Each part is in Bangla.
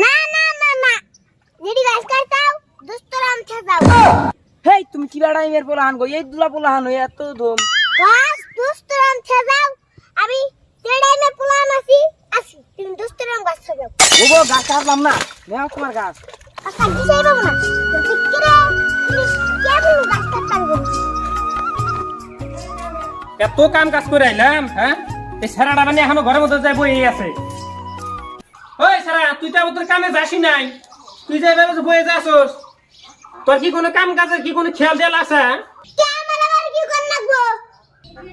না না না না যেটি গাছ কাটতাও দুস্তরাম ছাড়াও। হেই তুমি কি বেড়া ইমের পোলা হান গো এই দুলা পোলা হান হয়ে এত ধুম গাছ দুস্তরাম ছাড়াও। আমি যেটাইমে পুলান আছি তুমি দুস্তরাম গাছ ছাড়াও। ও গো গাছ কাটলাম না নেও তোমার গাছ কাকা দিশাই বাবু না তো ঠিক করে তুমি কেমন গাছ কাটতাম গো। এত কাম কাজ করে আইলাম, হ্যাঁ? এই সারাটা মানে এখনো ঘরের মধ্যে যাই বই আছে। ওই সারা, তুই তো তোর কামে যাসি নাই, তুই যে এভাবে বয়ে যাসোস, তোর কি কোনো কাম কাজের কি কোনো খেয়াল দেয়াল আছে? কে আমার আবার কি কর লাগবো?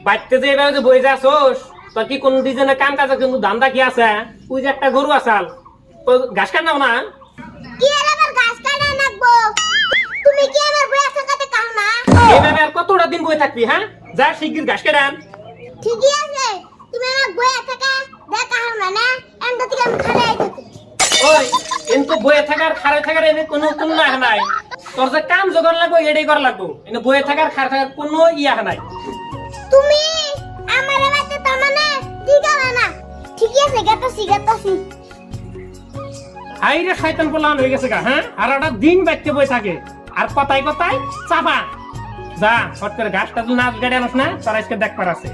বাড়িতে যে এভাবে বয়ে যাসোস, তোর কি কোনো ডিজাইনের কাম কাজের কিন্তু ধান্দা কি আছে? তুই যে একটা গরু আসাল, তো ঘাস কাট নাও না? কি আর আবার গাছ কাটা লাগবো? তুমি কি আমার বয়া থাকাতে কাও না? এইভাবে আর কতটা দিন বয়ে থাকবি, হ্যাঁ? যা শিগগির ঘাস কেটে আন। ঠিকই আছে, তুমি আমার বয়া থাকা দেখা হও না না এন্ড থেকে আমি খাড়াই থাকি। ওই কিন্তু বয়ে থাকার খাড়াই থাকার এনে কোনো তুলনা নাই। তোর যে কাম জোগাড় লাগবো এটাই করা লাগবো, এনে বয়ে থাকার খাড়া থাকার কোনো ইয়া নাই। তুমি আমার বাতে তামানে ঠিক আছে না? ঠিকই আছে গাতাছি। হাইরে শয়তান পোলান হয়ে গেছে গা, হ্যাঁ? আর একটা দিন বাইতে বই থাকে আর কথায় কথায় চাপা। যা হট করে ঘাসটা তুই না গাড়ি আনস না, তার আজকে দেখবার আছে।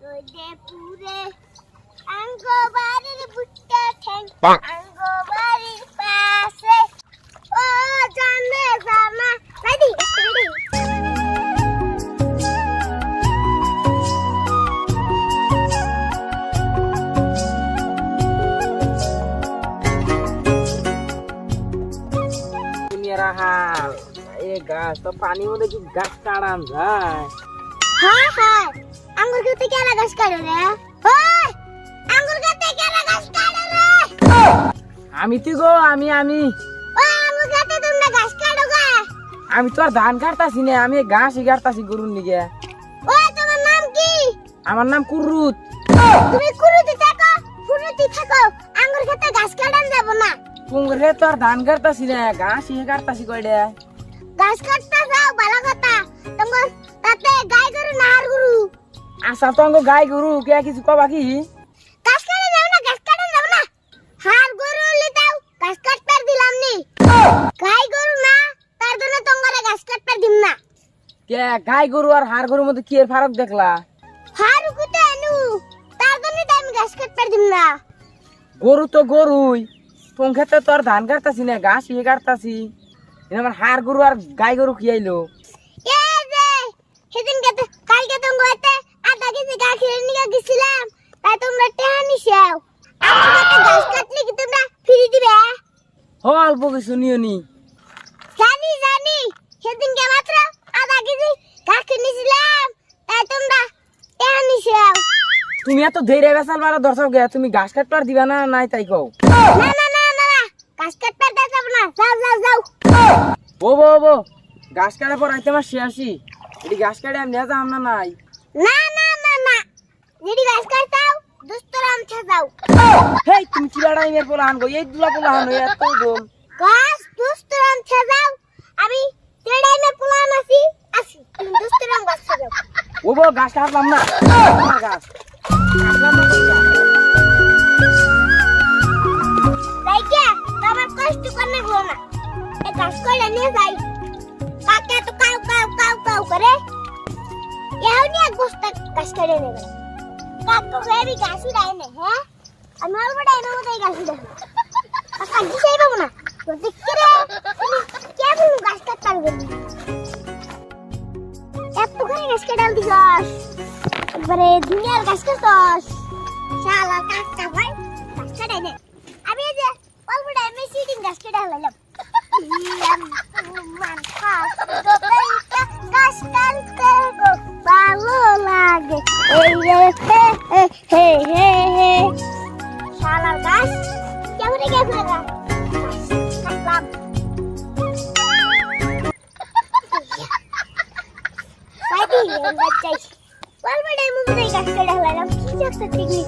রোদে পুরে আঙ্গবাড়ির বুটটা ঠ্যাং আঙ্গবাড়ির পাশে ও জানে জানা রেডি। হাল এই গাছ তো পানির মধ্যে কি গাছ কাটান যায়? হ্যাঁ আঙ্গুর খেতে কেলা গাছ কাটে রে? ওই আঙ্গুর খেতে কেলা গাছ কাটে রে? আমি তো গো আমি ওই আঙ্গুর খেতে তোমরা গাছ কাটো গা? আমি তো আর ধান কাটতাছি না, আমি ঘাসই কাটতাছি গরুর নিগে। ওই তোমার নাম কি? আমার নাম কুরুত। তুমি ফুরুতি থাকো আঙ্গুর খেতে গাছ কাটান যাব না। পুঙ্গরে তো আর ধান কাটতাছি না, ঘাসই কাটতাছি কয়ডা। গাছ কাটতে যাও ভালো কথা, তোমার তাতে গাই গরু না হার গরু। আচ্ছা তো অঙ্গ গাই গরু কে কিছু কবা কি? গাছ কাটা যাও না, গাছ কাটা যাও না। হার গরু লিতাও গাছ কাটতে দিলাম নি। গাই গরু না তার জন্য তোমারে গাছ কাটতে দিম না। কে গাই গরু আর হাড় গরুর মধ্যে কি এর ফারাক দেখলা? হার কুতে এনু তার জন্য তো আমি গাছ কাটতে দিম না। গরু তো গরুই, তোর ক্ষেত্রে তো আর ধান কাটতাছি না, ঘাসই কাটতাছি। আমার হাড় গরু আর গাই গরু কি আইলো? এই যে সেদিন কালকে তোমাতে আধা কেজি গাখির নিয়ে গেছিলাম, তাই তোমরা টেহা নিছাও। আমার কাছে গাছ কাটলে কি তোমরা ফ্রি দিবে? অল্প কিছু নিও নি। জানি সেদিন কে মাত্র আধা কেজি গাখির নিছিলাম, তাই তোমরা টেহা নিছাও। তুমি এত ধৈর্য বেসাল মারা দর্শক গে, তুমি ঘাস কাটতে আর দিবা না নাই তাই কও? না গাছ কাটতে যাব না, যাও। ও ঘাস কাটার পর আইতে আমার শেয়াসি এটি ঘাস কাটে আমি নিয়ে যাম না নাই। না যেটি গাছ কাটতাও দুস্তরাম ছাড়াও। হেই তুমি কি বেড়া ইমের পোলা হান গো এই দুলা পোলা হান হয়ে এত ধুম গাছ দুস্তরাম ছাড়াও। আমি যেটাইমে পুলান আছি তুমি দুস্তরাম গাছ ছাড়াও। ও ঘাস কাটলাম না তোমার গাছ কাটলাম না কইরা। তাই কে আমার কষ্ট করতে গো না, এই গাছ কইরা নিয়ে যাই। কাকা তো কাউ করে এহনি এক বস্তা গাছ কেটে নেবে। কাকু হেবি গাছ উড়ায় না, হ্যাঁ আমি অল্প টাইমের মধ্যে গাছ উড়াই। কাকা দিশাই বাবু না তো দেখতে রে তুমি কেমন গাছ কাটতে গেলি? এত করে গাছ কেটে দিছস, একবারে দুনিয়ার গাছ কাটছস। শালা কাকা ভাই গাছ কেটে দে। আমি এই যে অল্প টাইমে সিটিং গাছ কেটে হলাম। গাছ কাটতে গো ভালো লাগে এই রে হে শালার গাছ কেমন গেছে রে কাটলাম। সাইডি বাচ্চাই অল্প টাইমে গাছ কেটে হলাম। কি একটা টেকনিক।